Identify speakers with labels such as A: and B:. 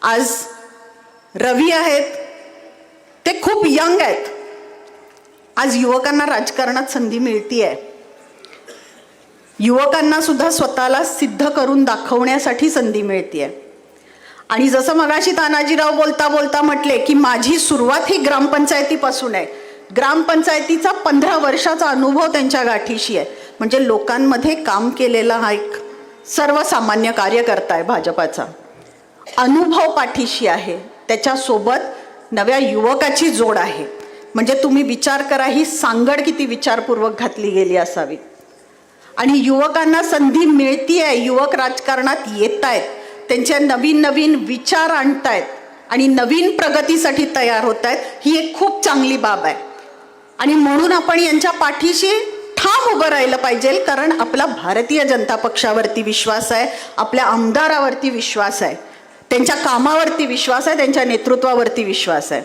A: आज रवी आहेत, ते खूप यंग आहेत. आज युवकांना राजकारणात संधी मिळतीये. युवकांना सुद्धा स्वतःला सिद्ध करून दाखवण्यासाठी संधी मिळतीये. आणि जसं मगाशी तानाजीराव बोलता बोलता म्हटले की माझी सुरुवात ही ग्रामपंचायतीपासून आहे. ग्रामपंचायतीचा 15 वर्षाचा अनुभव त्यांच्या गाठीशी आहे. म्हणजे लोकांमध्ये काम केलेला हा एक सर्वसामान्य कार्यकर्ता आहे भाजपाचा. अनुभव पाठीशी आहे, त्याच्यासोबत नव्या युवकाची जोड आहे. म्हणजे तुम्ही विचार करा, ही सांगड किती विचारपूर्वक घातली गेली असावी. आणि युवकांना संधी मिळतीये, युवक राजकारणात येत आहेत, त्यांच्या नवीन नवीन विचार आणतायत आणि नवीन प्रगतीसाठी तयार होत आहेत. ही एक खूप चांगली बाब आहे. आणि म्हणून आपण यांच्या पाठीशी ठाम उभं राहिलं पाहिजे. कारण आपला भारतीय जनता पक्षावरती विश्वास आहे, आपल्या आमदारावरती विश्वास आहे, त्यांच्या कामावरती विश्वास आहे, त्यांच्या नेतृत्वावरती विश्वास आहे.